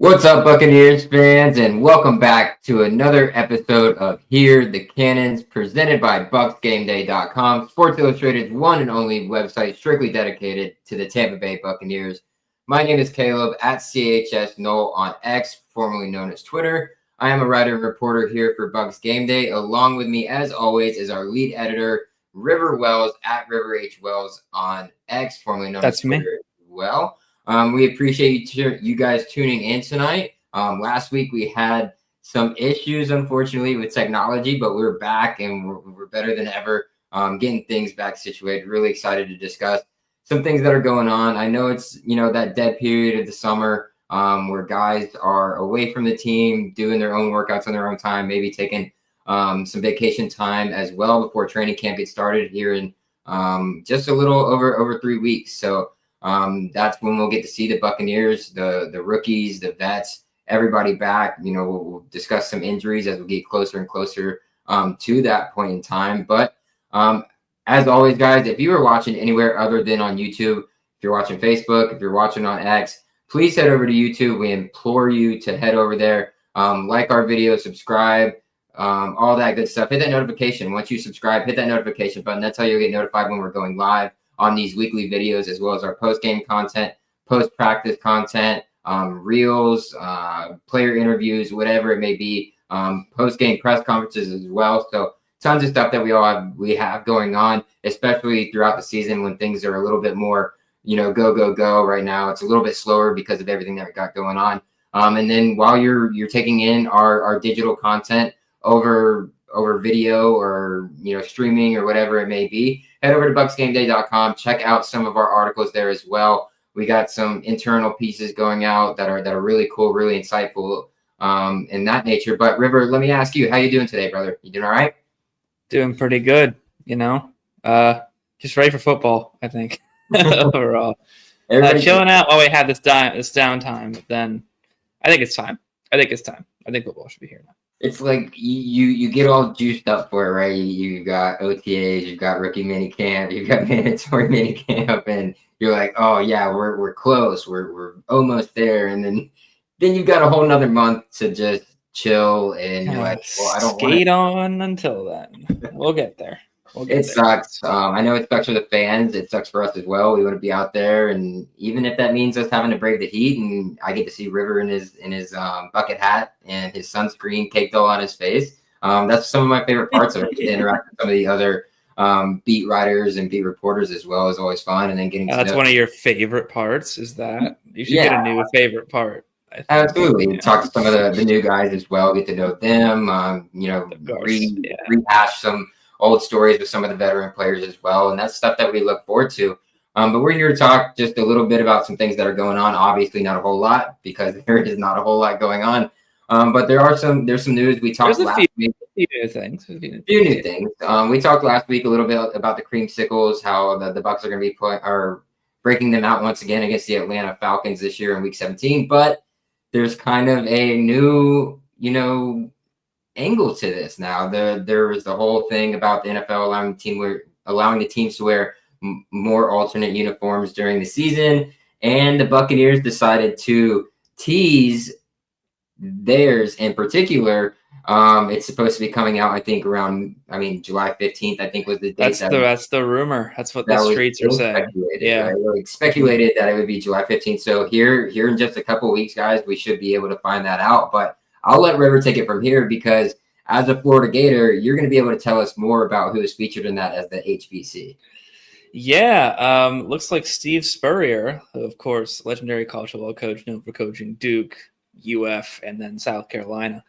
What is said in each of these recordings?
What's up, Buccaneers fans, and welcome back to another episode of Here the Cannons, presented by BucsGameday.com, Sports Illustrated's one and only website strictly dedicated to the Tampa Bay Buccaneers. My name is Caleb at CHS Knoll on X, formerly known as Twitter. I am a writer and reporter here for BucsGameday. Along with me, as always, is our lead editor, River Wells at River H Wells on X, formerly known as Twitter as well. We appreciate you guys tuning in tonight. Last week we had some issues, unfortunately, with technology, but we're back and we're better than ever, getting things back situated. Really excited to discuss some things that are going on. I know it's, that dead period of the summer where guys are away from the team, doing their own workouts on their own time, maybe taking some vacation time as well before training camp gets started here in just a little over 3 weeks. So that's when we'll get to see the Buccaneers, the rookies, the vets, everybody back. We'll discuss some injuries as we get closer and closer to that point in time. But as always, guys, if you are watching anywhere other than on YouTube, if you're watching Facebook, if you're watching on X, please head over to YouTube. We implore you to head over there, like our video, subscribe, all that good stuff. Hit that notification. Once you subscribe, hit that notification button. That's how you'll get notified when we're going live on these weekly videos, as well as our post-game content, post-practice content, reels, player interviews, whatever it may be, post-game press conferences as well. So tons of stuff that we have going on, especially throughout the season when things are a little bit more, go. Right now it's a little bit slower because of everything that we got going on. And then while you're taking in our digital content over video or streaming or whatever it may be, head over to BucsGameday.com. Check out some of our articles there as well. We got some internal pieces going out that are really cool, really insightful in that nature. But River, let me ask you, how you doing today, brother? You doing all right? Doing pretty good, just ready for football, I think. Overall, chilling out while we had this downtime. But then I think it's time. I think football should be here now. It's like you get all juiced up for it, right? You got OTAs, you've got rookie mini camp, you've got mandatory mini camp, and you're like, oh yeah, we're close, we're almost there, and then you've got a whole nother month to just chill, and you're like, well, I don't skate on until then. We'll get there. It sucks. I know it sucks for the fans. It sucks for us as well. We want to be out there, and even if that means us having to brave the heat, and I get to see River in his bucket hat and his sunscreen caked all on his face. That's some of my favorite parts of it. To interact with some of the other beat writers and beat reporters as well is always fun. And then getting that's one of your favorite parts. Is that you should get a new favorite part. Absolutely. Talk to some of the new guys as well. Get to know them. Rehash some old stories with some of the veteran players as well. And that's stuff that we look forward to. But we're here to talk just a little bit about some things that are going on. Obviously not a whole lot because there is not a whole lot going on. But there's some news. We talked last week. A few new things. We talked last week a little bit about the Creamsicles, how the Bucs are going to be breaking them out once again against the Atlanta Falcons this year in week 17. But there's kind of a new, angle to this now. There was the whole thing about the NFL allowing the teams to wear more alternate uniforms during the season, and the Buccaneers decided to tease theirs in particular. It's supposed to be coming out, I think, around July 15th, I think was the date. That's the rumor. That's what the streets are saying. Yeah, right? Speculated that it would be July 15th. So here in just a couple of weeks, guys, we should be able to find that out. But I'll let River take it from here because as a Florida Gator, you're going to be able to tell us more about who is featured in that as the HBC. Yeah, looks like Steve Spurrier, of course, legendary college football coach known for coaching Duke, UF, and then South Carolina.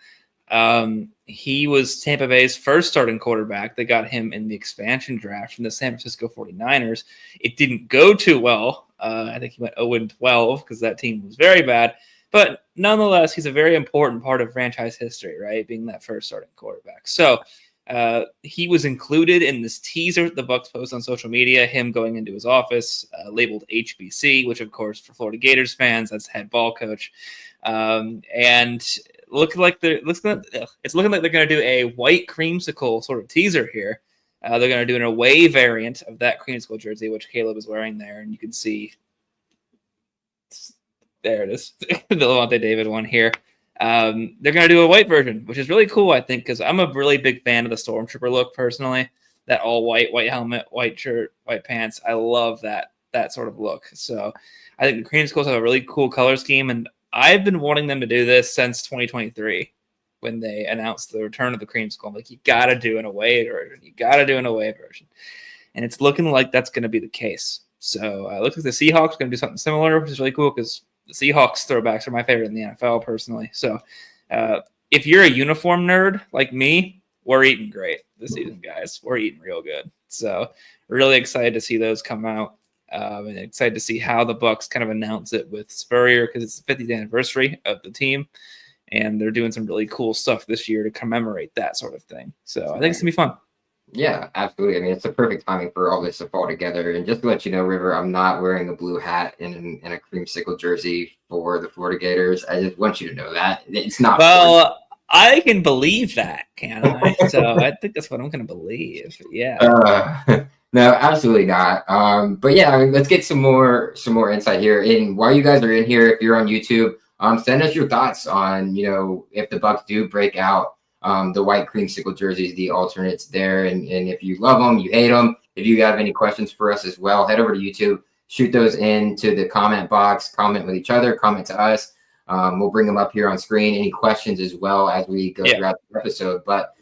He was Tampa Bay's first starting quarterback. They got him in the expansion draft from the San Francisco 49ers. It didn't go too well. I think he went 0-12 because that team was very bad. But nonetheless, he's a very important part of franchise history, right? Being that first starting quarterback. So he was included in this teaser the Bucs post on social media, him going into his office, labeled HBC, which, of course, for Florida Gators fans, that's head ball coach. And it's looking like they're going to do a white creamsicle sort of teaser here. They're going to do an away variant of that Creamsicle jersey, which Caleb is wearing there, and you can see There it is. The Lavonte David one here. They're going to do a white version, which is really cool, I think, because I'm a really big fan of the Stormtrooper look personally. That all white helmet, white shirt, white pants. I love that sort of look. So I think the Creamsicles have a really cool color scheme, and I've been wanting them to do this since 2023 when they announced the return of the Creamsicle. I'm like, you got to do an away version. You got to do an away version. And it's looking like that's going to be the case. So it looks like the Seahawks are going to do something similar, which is really cool because the Seahawks throwbacks are my favorite in the NFL personally. So if you're a uniform nerd like me, we're eating great this season, guys. We're eating real good. So really excited to see those come out. And excited to see how the Bucs kind of announce it with Spurrier because it's the 50th anniversary of the team. And they're doing some really cool stuff this year to commemorate that sort of thing. So I think it's going to be fun. Yeah, absolutely. I mean, it's the perfect timing for all this to fall together. And just to let you know, River, I'm not wearing a blue hat and a Creamsicle jersey for the Florida Gators. I just want you to know that. It's not. Well, I can believe that, can I? So I think that's what I'm going to believe. Yeah. No, absolutely not. But yeah, I mean, let's get some more insight here. And while you guys are in here, if you're on YouTube, send us your thoughts on, if the Bucs do break out the white Creamsicle jerseys, the alternates there. And if you love them, you hate them. If you have any questions for us as well, head over to YouTube, shoot those into the comment box, comment with each other, comment to us. We'll bring them up here on screen. Any questions as well as we go throughout the episode. But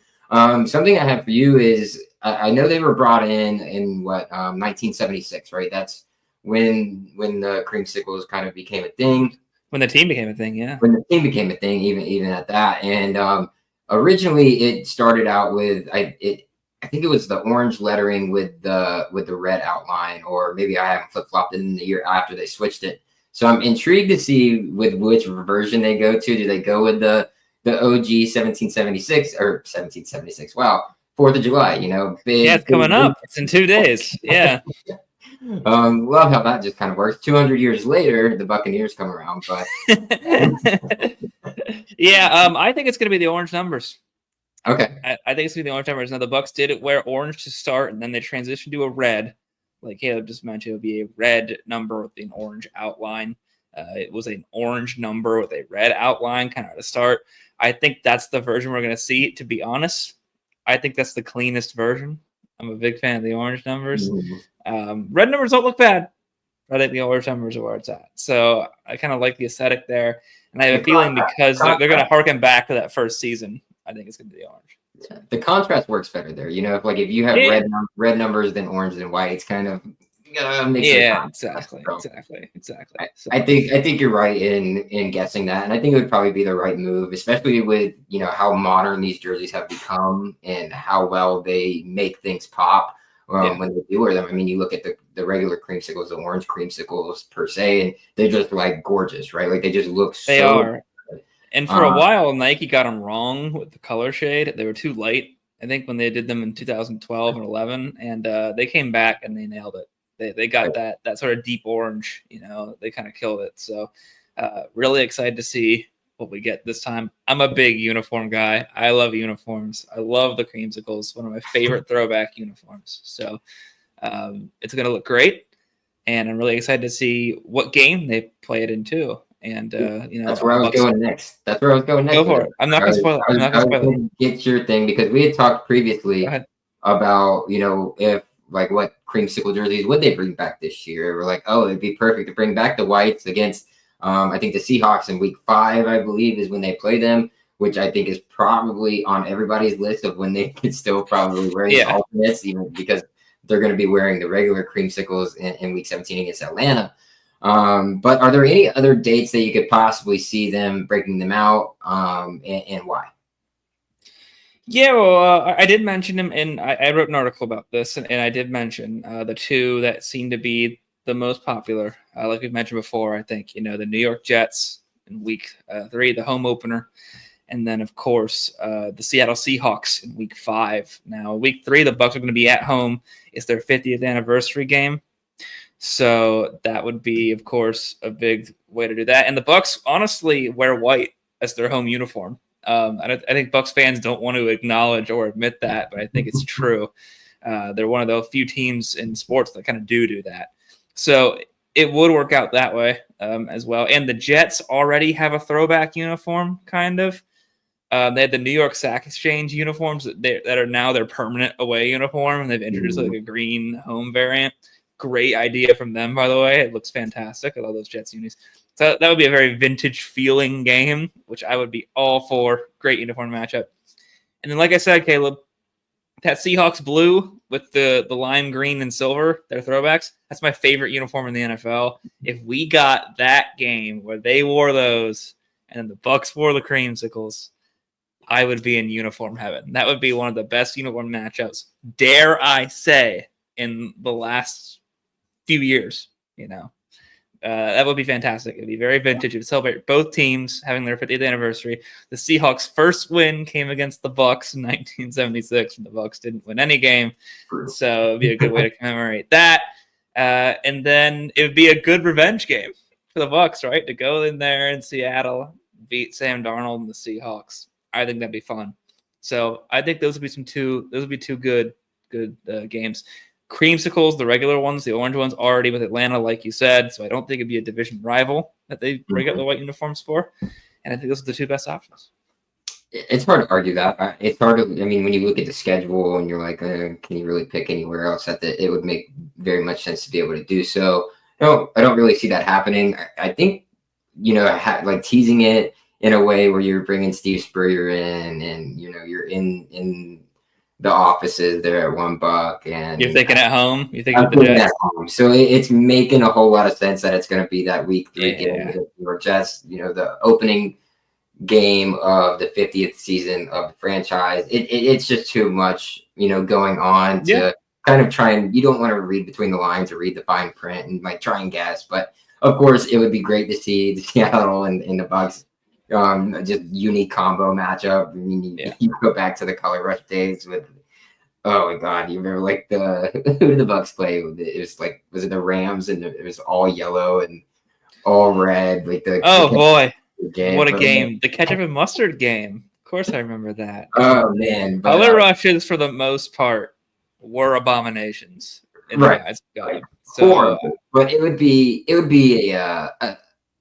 something I have for you is I know they were brought in 1976, right? That's when the Creamsicles kind of became a thing. When the team became a thing, yeah. When the team became a thing, even at that. And originally it started out with I think it was the orange lettering with the red outline, or maybe I haven't flip-flopped in the year after they switched it. So I'm intrigued to see with which version they go to. Do they go with the OG 1776 or 1776? Wow, 4th of July, big. Yeah, it's coming up. It's in 2 days. Yeah. Love how that just kind of works. 200 years later, the Buccaneers come around, but yeah, I think it's going to be the orange numbers. Okay. I think it's going to be the orange numbers. Now, the Bucs did wear orange to start, and then they transitioned to a red. Like Caleb just mentioned, it would be a red number with an orange outline. It was an orange number with a red outline kind of to start. I think that's the version we're going to see, to be honest. I think that's the cleanest version. I'm a big fan of the orange numbers. Red numbers don't look bad. I think the orange numbers are where it's at. So I kind of like the aesthetic there. And I have a feeling because they're going to harken back to that first season, I think it's going to be the orange. Yeah. The contrast works better there. If you have red numbers than orange than white, it's kind of exactly. So, I think you're right in guessing that, and I think it would probably be the right move, especially with how modern these jerseys have become and how well they make things pop when they do wear them. I mean, you look at the regular Creamsicles, the orange Creamsicles per se, and they're just like gorgeous, right? Like they just look. They are. And for a while, Nike got them wrong with the color shade. They were too light, I think, when they did them in 2012 and 11. And they came back and they nailed it. They got that sort of deep orange. They kind of killed it. So really excited to see what we get this time. I'm a big uniform guy. I love uniforms. I love the Creamsicles. One of my favorite throwback uniforms. So it's going to look great. And I'm really excited to see what game they play it in, too. And that's where I was going next. Go for it. I'm not going to spoil it. I was going to get your thing because we had talked previously about if what Creamsicle jerseys would they bring back this year. We're like, oh, it'd be perfect to bring back the whites against I think the Seahawks in week 5, I believe, is when they play them, which I think is probably on everybody's list of when they could still probably wear the alternates, even because they're going to be wearing the regular Creamsicles in week 17 against Atlanta. But are there any other dates that you could possibly see them breaking them out, and why? Yeah, well, I did mention them, and I wrote an article about this, and I did mention the two that seem to be the most popular. Like we've mentioned before, I think, the New York Jets in week 3, the home opener, and then, of course, the Seattle Seahawks in week 5. Now, week 3, the Bucs are going to be at home. It's their 50th anniversary game. So that would be, of course, a big way to do that. And the Bucs honestly wear white as their home uniform. I think Bucs fans don't want to acknowledge or admit that, but I think it's true. They're one of the few teams in sports that kind of do that. So it would work out that way as well. And the Jets already have a throwback uniform, kind of. They had the New York Sack Exchange uniforms that are now their permanent away uniform, and they've introduced like a green home variant. Great idea from them, by the way. It looks fantastic. I love those Jets unis. So that would be a very vintage feeling game, which I would be all for. Great uniform matchup. And then, like I said, Caleb, that Seahawks blue with the lime green and silver, their throwbacks, that's my favorite uniform in the NFL. If we got that game where they wore those and then the Bucs wore the Creamsicles, I would be in uniform heaven. That would be one of the best uniform matchups, dare I say, in the last few years. That would be fantastic. It'd be very vintage. It would celebrate both teams having their 50th anniversary. The Seahawks' first win came against the Bucs in 1976, and the Bucs didn't win any game. So it'd be a good way to commemorate that. And then it would be a good revenge game for the Bucs, right? To go in there in Seattle, beat Sam Darnold and the Seahawks. I think that'd be fun. So I think those would be two good games. Creamsicles, the regular ones, the orange ones, already with Atlanta, like you said. So I don't think it'd be a division rival that they break up the white uniforms for. And I think those are the two best options. It's hard to argue that. It's hard to, when you look at the schedule and you're like, can you really pick anywhere else it would make very much sense to be able to do so. No, I don't really see that happening. I think, like teasing it in a way where you're bringing Steve Spurrier in and, you're in the offices there at $1 and you're thinking at home. You're thinking the Jets. At home. So it's making a whole lot of sense that it's going to be that week 3 game or Jets. The opening game of the 50th season of the franchise. It's just too much, going on to kind of try and you don't want to read between the lines or read the fine print and like try and guess. But of course, it would be great to see the Seattle and the Bucs. Just unique combo matchup. You go back to the Color Rush days with, oh my God, you remember like who did the Bucs play? It was like, was it the Rams? And it was all yellow and all red. Like boy, what a game! The ketchup and mustard game. Of course, I remember that. Oh man, Color Rushes for the most part were abominations. Right. So, but it would be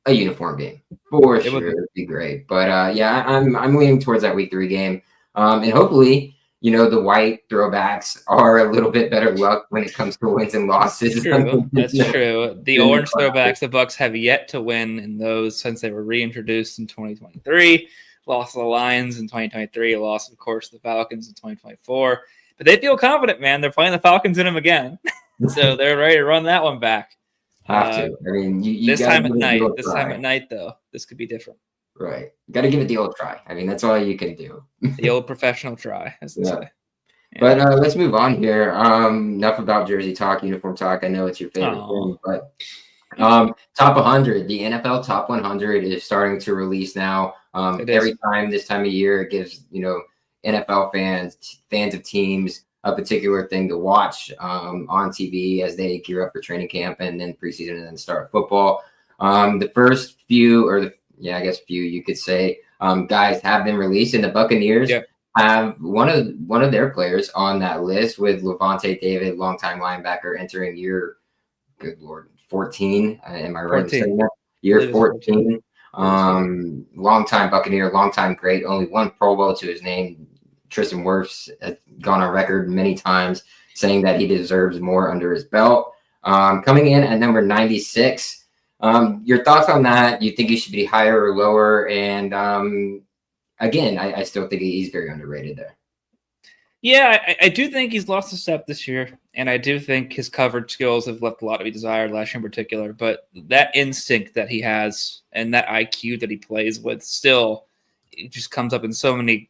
a uniform game for sure. It would be great. But I'm leaning towards that week 3 game. And hopefully, the white throwbacks are a little bit better luck when it comes to wins and losses. That's true. The orange throwbacks, the Bucs have yet to win in those since they were reintroduced in 2023. Lost to the Lions in 2023. Lost, of course, the Falcons in 2024. But they feel confident, man. They're playing the Falcons in them again. So they're ready to run that one back. Have to. You this time at night. This time at night, though, this could be different. Right. Got to give it the old try. That's all you can do. The old professional try, as they say. Yeah. But let's move on here. Enough about jersey talk, uniform talk. I know it's your favorite thing, but top 100, the NFL top 100 is starting to release now. Every time this time of year, it gives NFL fans of teams a particular thing to watch on TV as they gear up for training camp and then preseason and then start football. The first few, few you could say, guys have been released, and the Buccaneers have one of their players on that list with Lavonte David, longtime linebacker, entering year, good Lord, 14. Am I right in saying that? Year 14. Longtime Buccaneer, longtime great, only one Pro Bowl to his name. Tristan Wirfs has gone on record many times saying that he deserves more under his belt. Coming in at number 96. Your thoughts on that? You think he should be higher or lower? And again, I still think he's very underrated there. Yeah, I do think he's lost a step this year, and I do think his coverage skills have left a lot to be desired last year in particular. But that instinct that he has and that IQ that he plays with still, it just comes up in so many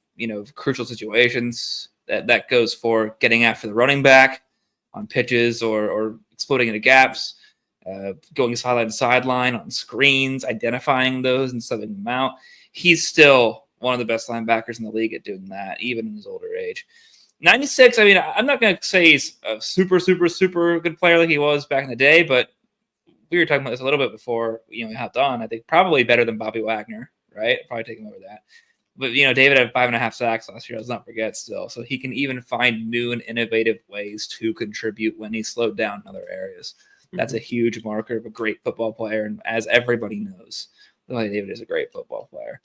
crucial situations that goes for getting after the running back on pitches or exploding into gaps, going sideline to sideline on screens, identifying those and subbing them out. He's still one of the best linebackers in the league at doing that, even in his older age. 96, I'm not going to say he's a super, super, super good player like he was back in the day, but we were talking about this a little bit before we hopped on. I think probably better than Bobby Wagner, right? Probably taking over that. But, David had 5.5 sacks last year. Let's not forget still. So he can even find new and innovative ways to contribute when he's slowed down in other areas. That's a huge marker of a great football player. And as everybody knows, Lavonte David is a great football player.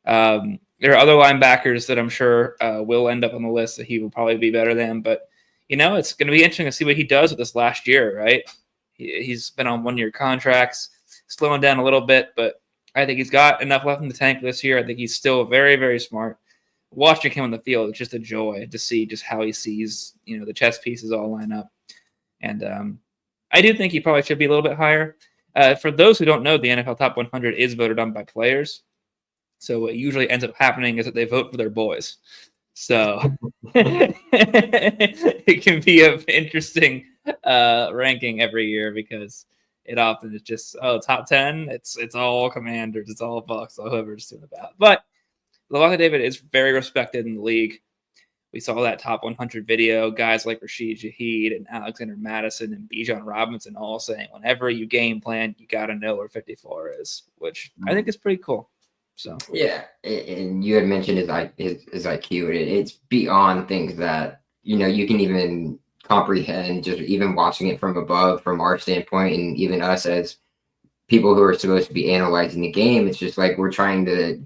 There are other linebackers that I'm sure will end up on the list that he will probably be better than. But, it's going to be interesting to see what he does with this last year, right? He's been on one-year contracts, slowing down a little bit, but I think he's got enough left in the tank this year. I think he's still very, very smart. Watching him on the field, it's just a joy to see just how he sees, the chess pieces all line up. And I do think he probably should be a little bit higher. For those who don't know, the NFL Top 100 is voted on by players. So what usually ends up happening is that they vote for their boys. So it can be an interesting ranking every year because it often is just, top 10, it's all Commanders, it's all Bucs, all whoever's doing the ballot. But Lavonte David is very respected in the league. We saw that top 100 video, guys like Rashid Shaheed and Alexander Madison and Bijan Robinson all saying, whenever you game plan, you got to know where 54 is, which I think is pretty cool. So yeah, and you had mentioned his IQ. It's beyond things that you can even comprehend. Just even watching it from above, from our standpoint, and even us as people who are supposed to be analyzing the game, it's just like we're trying to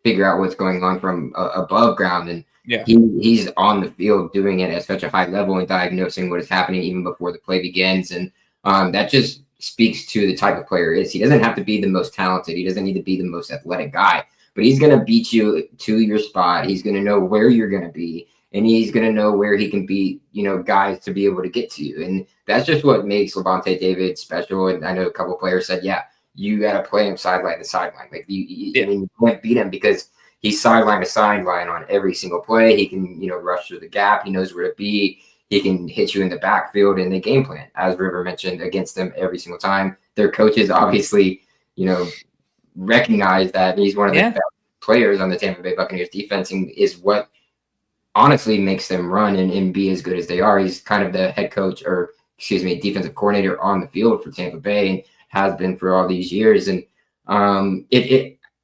figure out what's going on from above ground, and he's on the field doing it at such a high level and diagnosing what is happening even before the play begins, and that just speaks to the type of player he is. He doesn't have to be the most talented. He doesn't need to be the most athletic guy, but he's going to beat you to your spot. He's going to know where you're going to be, and he's going to know where he can beat, guys to be able to get to you. And that's just what makes Lavonte David special. And I know a couple of players said, you got to play him sideline to sideline. Like you can't beat him because he's sideline to sideline on every single play. He can, rush through the gap. He knows where to be. He can hit you in the backfield in the game plan, as River mentioned, against them every single time. Their coaches obviously, recognize that he's one of the best players on the Tampa Bay Buccaneers defense, and is what honestly makes them run and be as good as they are. He's kind of the head coach, or defensive coordinator on the field for Tampa Bay, and has been for all these years. And I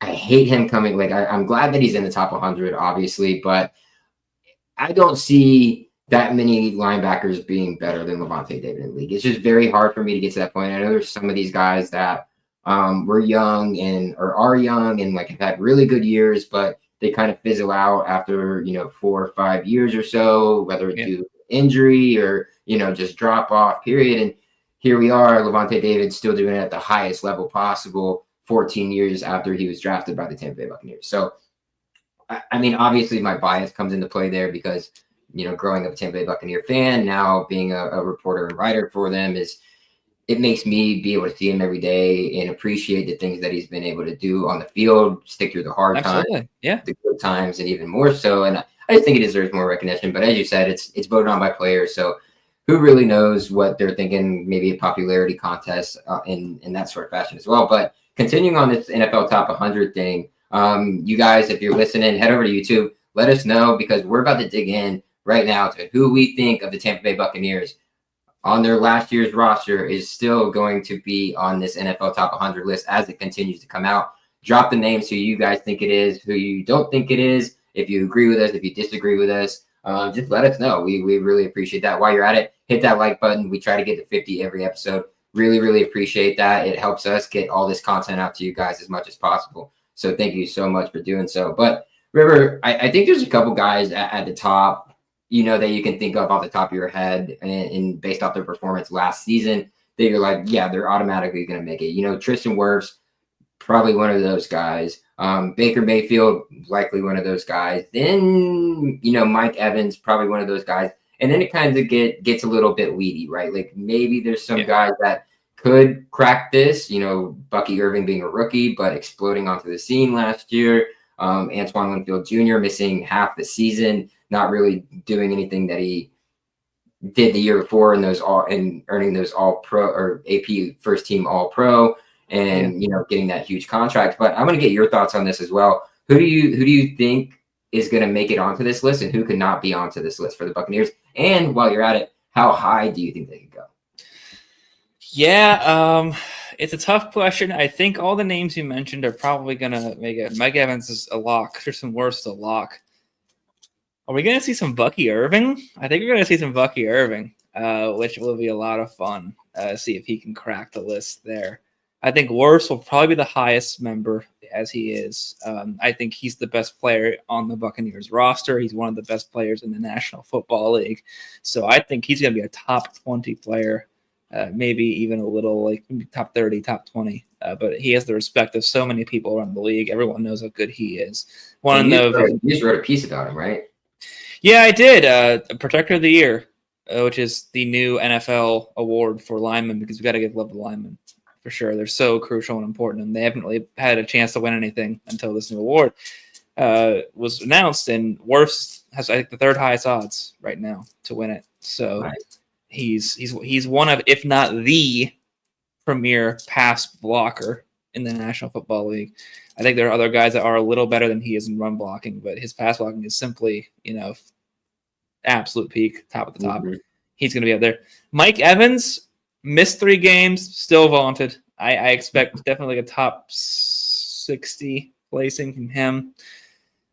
hate him coming. Like I'm glad that he's in the top 100, obviously, but I don't see that many linebackers being better than Lavonte David in the league. It's just very hard for me to get to that point. I know there's some of these guys that were young or are young and like have had really good years, but they kind of fizzle out after 4 or 5 years or so, whether it's due to injury or just drop off period. And here we are, Lavonte David still doing it at the highest level possible 14 years after he was drafted by the Tampa Bay Buccaneers. So I mean, obviously my bias comes into play there because growing up a Tampa Bay Buccaneer fan, now being a reporter and writer for them, it makes me be able to see him every day and appreciate the things that he's been able to do on the field, stick through the hard times, the good times, and even more so. And I just think it deserves more recognition. But as you said, it's voted on by players, so who really knows what they're thinking? Maybe a popularity contest in that sort of fashion as well. But continuing on this NFL Top 100 thing, you guys, if you're listening, head over to YouTube. Let us know, because we're about to dig in right now to who we think of the Tampa Bay Buccaneers on their last year's roster is still going to be on this NFL Top 100 list as it continues to come out. Drop the names who you guys think it is, who you don't think it is. If you agree with us, if you disagree with us, just let us know. We really appreciate that. While you're at it, hit that like button. We try to get to 50 every episode. Really, really appreciate that. It helps us get all this content out to you guys as much as possible. So thank you so much for doing so. But River, I think there's a couple guys at the top, that you can think of off the top of your head and based off their performance last season that you're like, yeah, they're automatically going to make it. Tristan Wirfs, probably one of those guys. Baker Mayfield, likely one of those guys. Then, Mike Evans, probably one of those guys. And then it kind of gets a little bit weedy, right? Like maybe there's some guys that could crack this, Bucky Irving being a rookie, but exploding onto the scene last year. Antoine Winfield Jr. missing half the season, not really doing anything that he did the year before and earning those all pro or AP first team all pro and, getting that huge contract. But I want to get your thoughts on this as well. Who do you think is going to make it onto this list and who could not be onto this list for the Buccaneers? And while you're at it, how high do you think they could go? Yeah, it's a tough question. I think all the names you mentioned are probably going to make it. Mike Evans is a lock. Tristan Wirfs is a lock. Are we going to see some Bucky Irving? I think we're going to see some Bucky Irving, which will be a lot of fun. see if he can crack the list there. I think Wirfs will probably be the highest member as he is. I think he's the best player on the Buccaneers roster. He's one of the best players in the National Football League. So I think he's going to be a top 20 player, maybe even a little like top 30, top 20. But he has the respect of so many people around the league. Everyone knows how good he is. You just wrote a piece about him, right? Yeah, I did. Protector of the Year, which is the new NFL award for linemen, because we got to give love to linemen. For sure. They're so crucial and important, and they haven't really had a chance to win anything until this new award was announced. And Wirfs has, I think, the third highest odds right now to win it. So nice. He's one of, if not the premier pass blocker in the National Football League. I think there are other guys that are a little better than he is in run blocking, but his pass blocking is simply, absolute peak, top of the top. Mm-hmm. He's going to be up there. Mike Evans missed 3 games, still vaunted. I expect definitely a top 60 placing from him.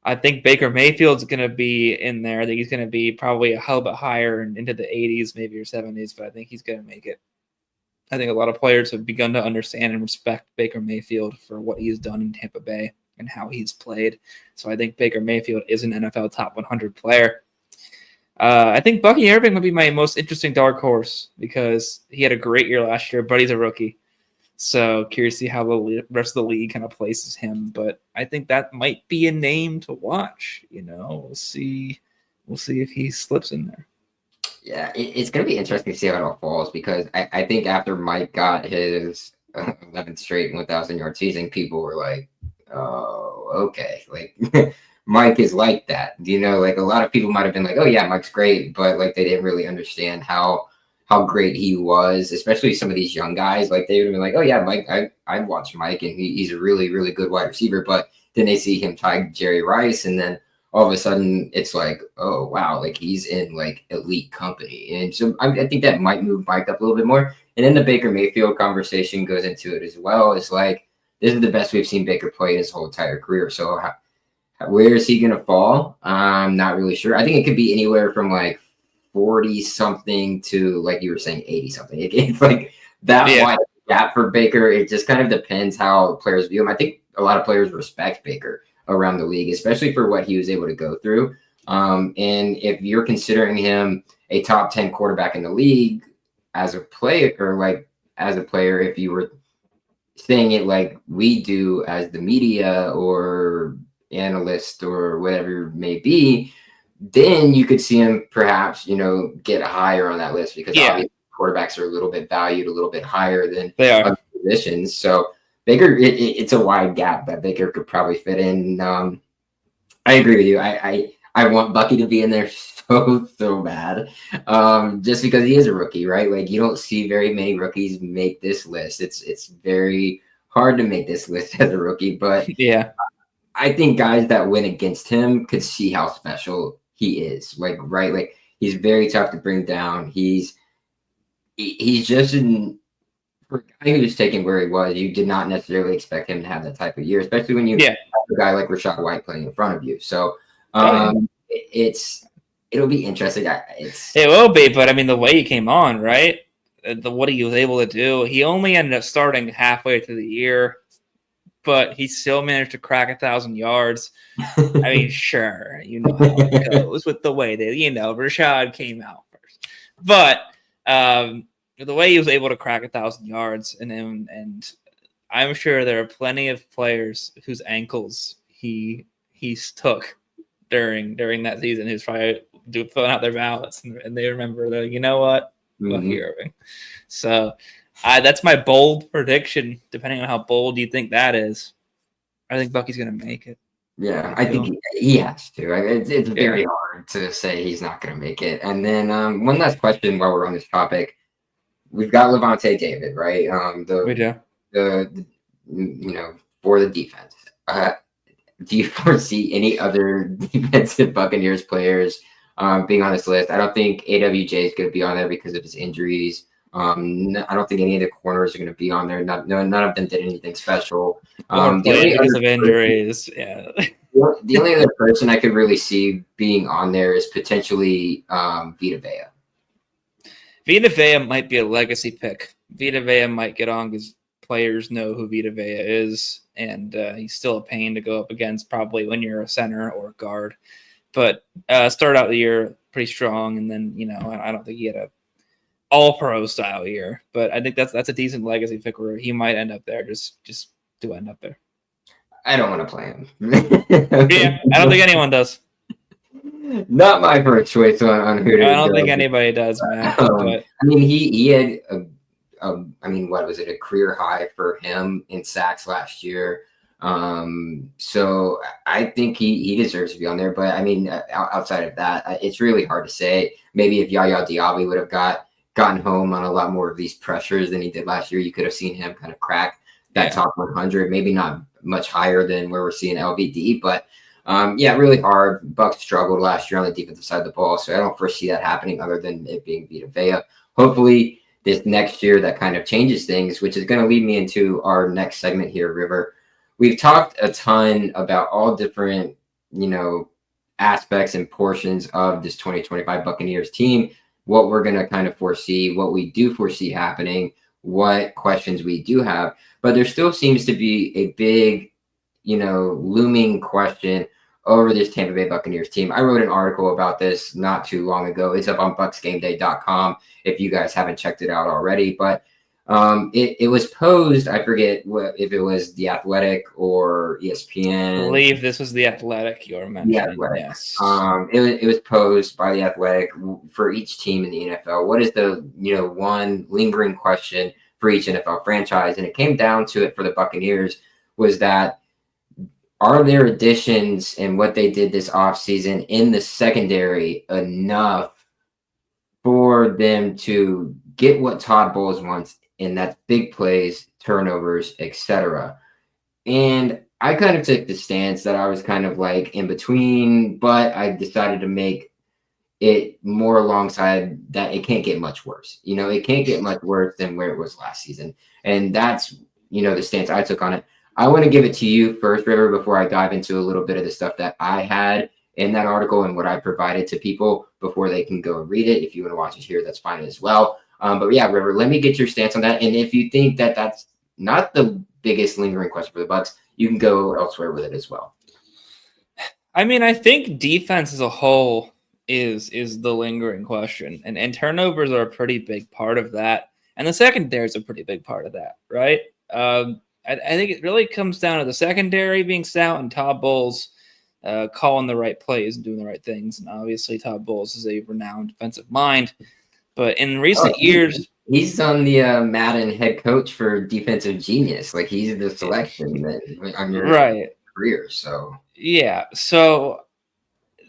I think Baker Mayfield's going to be in there. I think he's going to be probably a hell bit higher and into the 80s, maybe or 70s, but I think he's going to make it. I think a lot of players have begun to understand and respect Baker Mayfield for what he's done in Tampa Bay and how he's played. So I think Baker Mayfield is an NFL top 100 player. I think Bucky Irving would be my most interesting dark horse because he had a great year last year, but he's a rookie. So curious to see how the rest of the league kind of places him. But I think that might be a name to watch. We'll see if he slips in there. Yeah, it's going to be interesting to see how it all falls because I think after Mike got his 11th straight 1,000-yard season, people were like, oh, okay. Like, Mike is like that. Like a lot of people might have been like, oh, yeah, Mike's great. But like they didn't really understand how great he was, especially some of these young guys. Like they would have been like, oh, yeah, Mike, I watched Mike and he's a really, really good wide receiver. But then they see him tie Jerry Rice and then all of a sudden it's like, oh, wow, like he's in like elite company. And so I think that might move Mike up a little bit more. And then the Baker Mayfield conversation goes into it as well. It's like, this is the best we've seen Baker play in his whole entire career. So where is he going to fall? I'm not really sure. I think it could be anywhere from like 40-something to, like you were saying, 80-something. It's like that wide gap for Baker. It just kind of depends how players view him. I think a lot of players respect Baker around the league, especially for what he was able to go through. And if you're considering him a top 10 quarterback in the league as a player, if you were saying it like we do as the media or analyst or whatever it may be, then you could see him perhaps, get higher on that list because obviously quarterbacks are a little bit valued a little bit higher than other positions. So Baker, it's a wide gap that Baker could probably fit in. I agree with you. I want Bucky to be in there so bad, just because he is a rookie, right? Like you don't see very many rookies make this list. It's very hard to make this list as a rookie, but I think guys that win against him could see how special he is. Like he's very tough to bring down. He's just for a guy who's taken where he was, you did not necessarily expect him to have that type of year, especially when you have a guy like Rachaad White playing in front of you. So it'll be interesting. It will be, but I mean, the way he came on, right? What he was able to do, he only ended up starting halfway through the year, but he still managed to crack 1,000 yards. I mean, sure, how it goes with the way that, Rachaad came out first. But the way he was able to crack 1,000 yards, and I'm sure there are plenty of players whose ankles he took during that season who's probably filling out their ballots, and they remember that, Bucky Irving. So that's my bold prediction, depending on how bold you think that is. I think Bucky's going to make it. Yeah, I think he has to. It's very hard to say he's not going to make it. And then one last question while we're on this topic. We've got Lavonte David, right? We do. For the defense. Do you foresee any other defensive Buccaneers players being on this list? I don't think AWJ is going to be on there because of his injuries. I don't think any of the corners are going to be on there. None of them did anything special. Because of injuries, The only other person I could really see being on there is potentially Vita Vea. Vita Vea might be a legacy pick. Vita Vea might get on because players know who Vita Vea is, and he's still a pain to go up against probably when you're a center or a guard. But started out the year pretty strong, and then I don't think he had a all-pro style year. But I think that's a decent legacy pick where he might end up there. Just to end up there. I don't want to play him. Yeah, I don't think anyone does. Not my first choice on who to I don't go. think anybody does, man. But I mean, he had what was it, a career high for him in sacks last year. So I think he deserves to be on there. But I mean, outside of that, it's really hard to say. Maybe if Yaya Diaby would have gotten home on a lot more of these pressures than he did last year, you could have seen him kind of crack that top 100. Maybe not much higher than where we're seeing LVD, but really hard. Bucs struggled last year on the defensive side of the ball, so I don't foresee that happening other than it being Vita Vea. Hopefully this next year that kind of changes things, which is going to lead me into our next segment here, River. We've talked a ton about all different, aspects and portions of this 2025 Buccaneers team, what we're going to kind of foresee, what we do foresee happening, what questions we do have. But there still seems to be a big, looming question over this Tampa Bay Buccaneers team. I wrote an article about this not too long ago. It's up on BucsGameday.com if you guys haven't checked it out already. But it was posed, I forget if it was The Athletic or ESPN. I believe this was The Athletic you were mentioning. The Athletic. Yes. It was posed by The Athletic for each team in the NFL. What is the, one lingering question for each NFL franchise? And it came down to it for the Buccaneers was that, are their additions and what they did this offseason in the secondary enough for them to get what Todd Bowles wants, and that's big plays, turnovers, etc.? And I kind of took the stance that I was kind of like in between, but I decided to make it more alongside that it can't get much worse. It can't get much worse than where it was last season. And that's, the stance I took on it. I want to give it to you first, River, before I dive into a little bit of the stuff that I had in that article and what I provided to people before they can go and read it. If you want to watch it here, that's fine as well. But yeah, River, let me get your stance on that. And if you think that that's not the biggest lingering question for the Bucs, you can go elsewhere with it as well. I mean, I think defense as a whole is the lingering question. And turnovers are a pretty big part of that. And the secondary is a pretty big part of that, right? I think it really comes down to the secondary being stout and Todd Bowles calling the right plays and doing the right things. And obviously Todd Bowles is a renowned defensive mind. But in recent years... He's on the Madden head coach for defensive genius. Like, he's the selection on your career. So yeah. So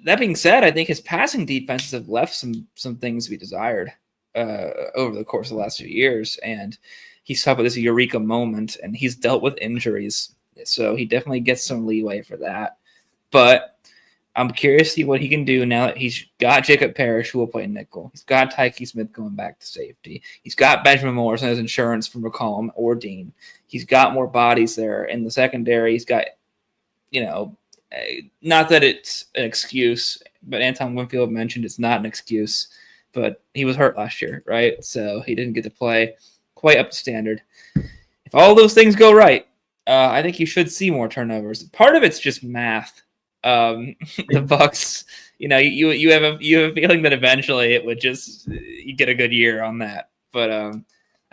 that being said, I think his passing defenses have left some things to be desired over the course of the last few years. And he's talked about this eureka moment, and he's dealt with injuries. So he definitely gets some leeway for that. But I'm curious to see what he can do now that he's got Jacob Parrish, who will play nickel. He's got Tykee Smith going back to safety. He's got Benjamin Morrison as insurance from McCollum or Dean. He's got more bodies there in the secondary. He's got, not that it's an excuse, but Antoine Winfield mentioned it's not an excuse, but he was hurt last year, right? So he didn't get to play quite up to standard. If all those things go right, I think you should see more turnovers. Part of it's just math. The Bucs, you have a feeling that eventually it would just you get a good year on that. But I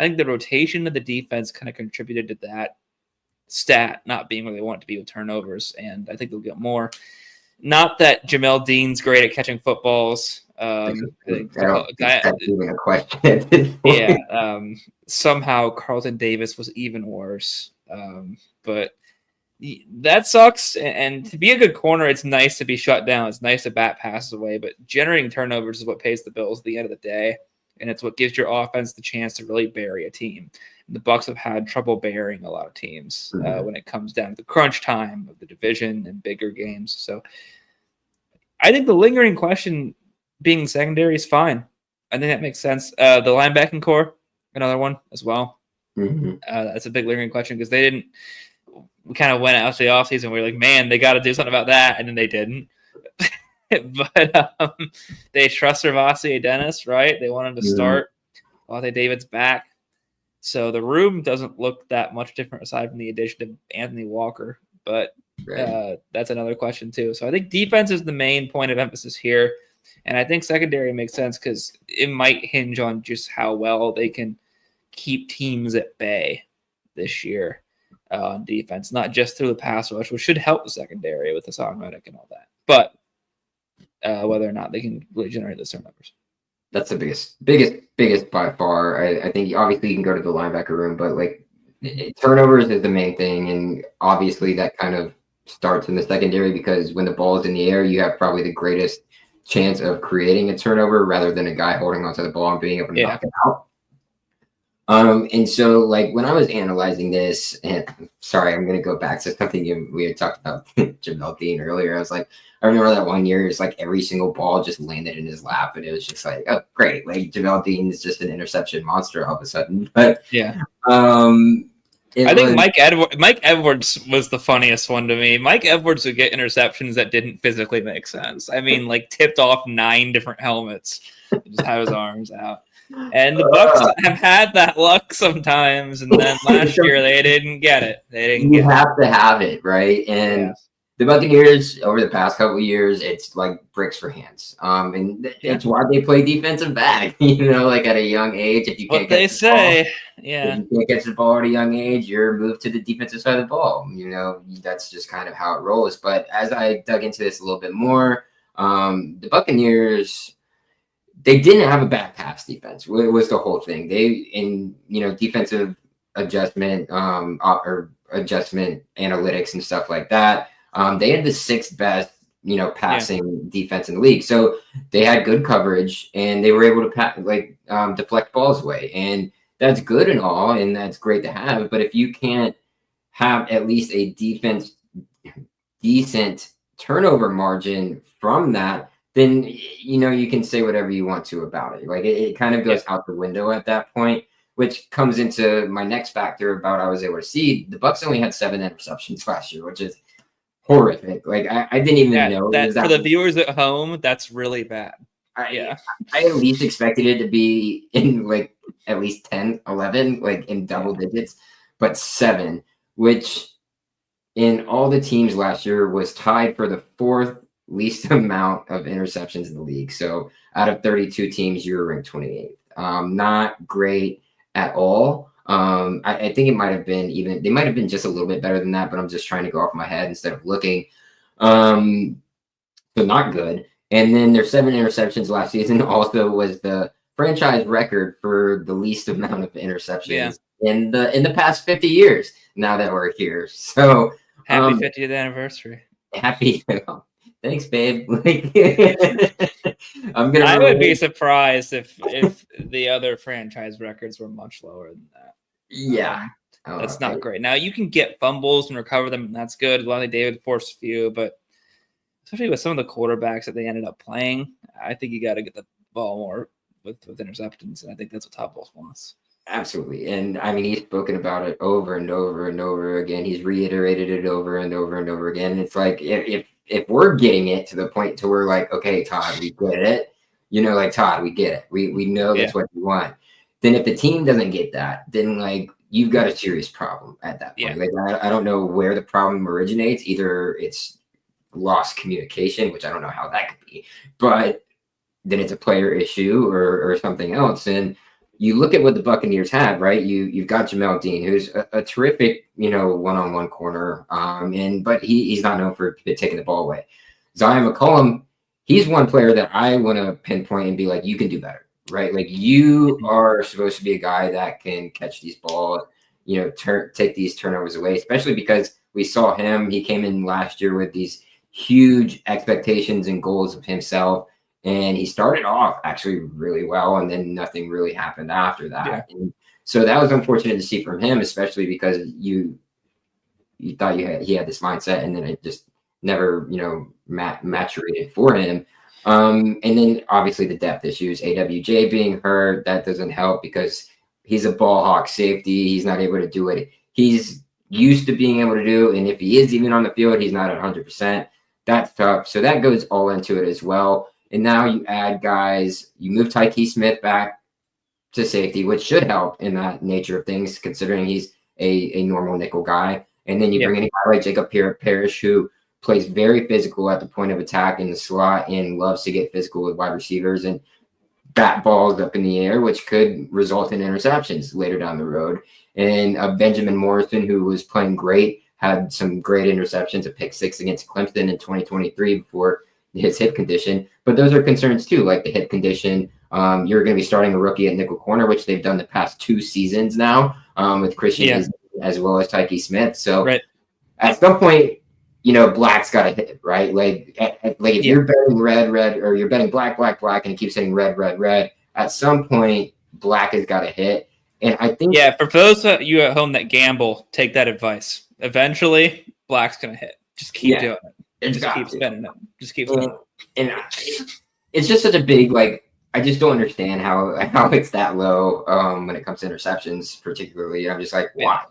think the rotation of the defense kind of contributed to that stat not being where they want it to be with turnovers, and I think they'll get more. Not that Jamel Dean's great at catching footballs. That's even a question. Yeah. Somehow Carlton Davis was even worse. But that sucks. And to be a good corner, it's nice to be shut down. It's nice to bat passes away. But generating turnovers is what pays the bills at the end of the day. And it's what gives your offense the chance to really bury a team. And the Bucs have had trouble burying a lot of teams when it comes down to the crunch time of the division and bigger games. So I think the lingering question being secondary is fine. I think that makes sense. The linebacking core, another one as well. That's a big lingering question because they didn't. We kind of went out to the offseason. We were like, man, they got to do something about that, and then they didn't. But they trust Servassier Dennis, right? They want him to start. Lavonte David's back. So the room doesn't look that much different aside from the addition of Anthony Walker. But that's another question too. So I think defense is the main point of emphasis here. And I think secondary makes sense because it might hinge on just how well they can keep teams at bay this year on defense, not just through the pass rush, which should help the secondary with Hassan Reddick and all that. But whether or not they can really generate those turnovers. That's the biggest by far. I think obviously you can go to the linebacker room, but like turnovers is the main thing. And obviously that kind of starts in the secondary because when the ball is in the air, you have probably the greatest chance of creating a turnover rather than a guy holding onto the ball and being able to knock it out. And so like when I was analyzing this, and sorry, I'm going to go back to something we had talked about Jamel Dean earlier. I was like, I remember that one year, it's like every single ball just landed in his lap, and it was just like, oh, great. Like Jamel Dean is just an interception monster all of a sudden. But yeah, I think Mike Edwards was the funniest one to me. Mike Edwards would get interceptions that didn't physically make sense. I mean, like tipped off 9 different helmets, just have his arms out. And the Bucs have had that luck sometimes, and then last year they didn't get it. You have to have it, right? And the Buccaneers over the past couple of years, it's like bricks for hands. And that's why they play defensive back. Like at a young age, if you can't if you can't catch the ball at a young age, you're moved to the defensive side of the ball. That's just kind of how it rolls. But as I dug into this a little bit more, the Buccaneers, they didn't have a bad pass defense. It was the whole thing. Defensive adjustment, or adjustment analytics and stuff like that. They had the 6th best, passing defense in the league. So they had good coverage and they were able to deflect balls away. And that's good and all, and that's great to have. But if you can't have at least a decent turnover margin from that, then you can say whatever you want to about it. Like it kind of goes out the window at that point, which comes into my next factor about I was able to see. The Bucs only had 7 interceptions last year, which is horrific. Like I didn't even know that for the viewers at home, that's really bad. I at least expected it to be in like at least 10, 11, like in double digits, but 7, which in all the teams last year was tied for the 4th least amount of interceptions in the league. So out of 32 teams, you were ranked 28th. Not great at all. I think it might have been they might have been just a little bit better than that, but I'm just trying to go off my head instead of looking. So not good. And then their 7 interceptions last season also was the franchise record for the least amount of interceptions in the past 50 years. Now that we're here, so happy 50th anniversary. Happy. Thanks, babe. I would be surprised if the other franchise records were much lower than that. Yeah. That's not great. Now you can get fumbles and recover them, and that's good. Lavonte David forced a few, but especially with some of the quarterbacks that they ended up playing, I think you got to get the ball more with interceptions, and I think that's what Todd Bowles wants. Absolutely. And I mean, he's spoken about it over and over and over again. He's reiterated it over and over and over again. It's like if we're getting it to the point to where like, okay, Todd, we get it. Todd, we get it. We know that's what you want. Then if the team doesn't get that, then like you've got a serious problem at that point. Like I don't know where the problem originates. Either it's lost communication, which I don't know how that could be, but then it's a player issue or something else. And you look at what the Buccaneers have, right? You've got Jamel Dean, who's a terrific, one-on-one corner, but he's not known for taking the ball away. Zyon McCollum, he's one player that I want to pinpoint and be like, you can do better, right? Like you are supposed to be a guy that can catch these balls, take these turnovers away, especially because we saw him. He came in last year with these huge expectations and goals of himself. And he started off actually really well, and then nothing really happened after that. And so that was unfortunate to see from him, especially because you thought he had this mindset, and then it just never, maturated for him. And then obviously the depth issues, AWJ being hurt, that doesn't help because he's a ball hawk safety. He's not able to do what he's used to being able to do. And if he is even on the field, he's not 100%. That's tough. So that goes all into it as well. And now you add guys, you move Tykee Smith back to safety, which should help in that nature of things, considering he's a normal nickel guy. And then you bring in a guy like Jacob Parrish, who plays very physical at the point of attack in the slot and loves to get physical with wide receivers and bat balls up in the air, which could result in interceptions later down the road. And Benjamin Morrison, who was playing great, had some great interceptions, a pick 6 against Clemson in 2023 before his hip condition. But those are concerns too, like the hip condition. You're going to be starting a rookie at nickel corner, which they've done the past 2 seasons now with Christian as well as Tykee Smith. So at some point, black's got to hit, right? Like if you're betting red, or you're betting black, and it keeps hitting red, at some point, black has got to hit. And I think for those of you at home that gamble, take that advice. Eventually, black's going to hit. Just keep doing it. Just keep spending it. Just keep spending it. And it's just such a big, I just don't understand how it's that low when it comes to interceptions, particularly. I'm just like, why?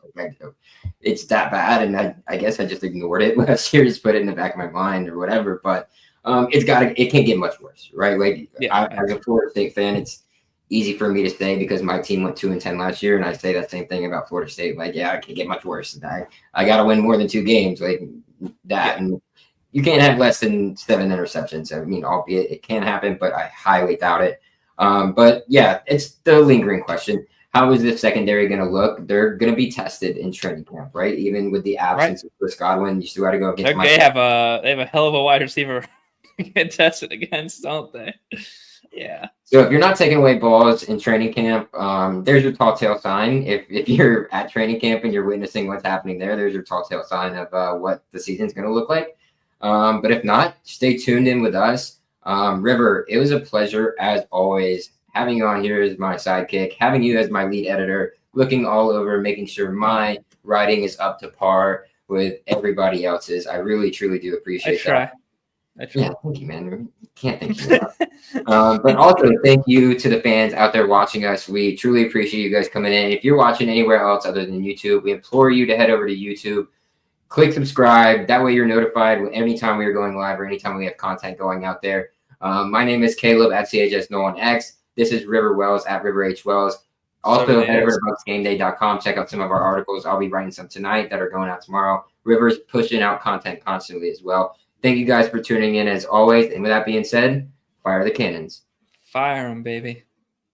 It's that bad, and I guess I just ignored it last year, just put it in the back of my mind or whatever. But it can't get much worse, right? As a Florida State fan, it's easy for me to say because my team went 2-10 last year, and I say that same thing about Florida State. It can't get much worse. I got to win more than 2 games, and you can't have less than 7 interceptions. I mean, albeit it can happen, but I highly doubt it. But yeah, it's the lingering question. How is this secondary going to look? They're going to be tested in training camp, right? Even with the absence of Chris Godwin, you still got to go against. They have a hell of a wide receiver to get tested against, don't they? Yeah. So if you're not taking away balls in training camp, there's your tall tale sign. If you're at training camp and you're witnessing what's happening there's your tall tale sign of what the season's going to look like. But if not, stay tuned in with us. River, it was a pleasure as always having you on here as my sidekick, having you as my lead editor, looking all over, making sure my writing is up to par with everybody else's. I really, truly do appreciate that. I try. Yeah, thank you, man. Can't thank you enough. But also thank you to the fans out there watching us. We truly appreciate you guys coming in. If you're watching anywhere else other than YouTube, we implore you to head over to YouTube. Click subscribe. That way you're notified anytime we are going live or anytime we have content going out there. My name is Caleb at CHS This is River Wells at River H Wells. Also, head over to BucsGameday.com. Check out some of our articles. I'll be writing some tonight that are going out tomorrow. River's pushing out content constantly as well. Thank you guys for tuning in as always. And with that being said, fire the cannons. Fire them, baby.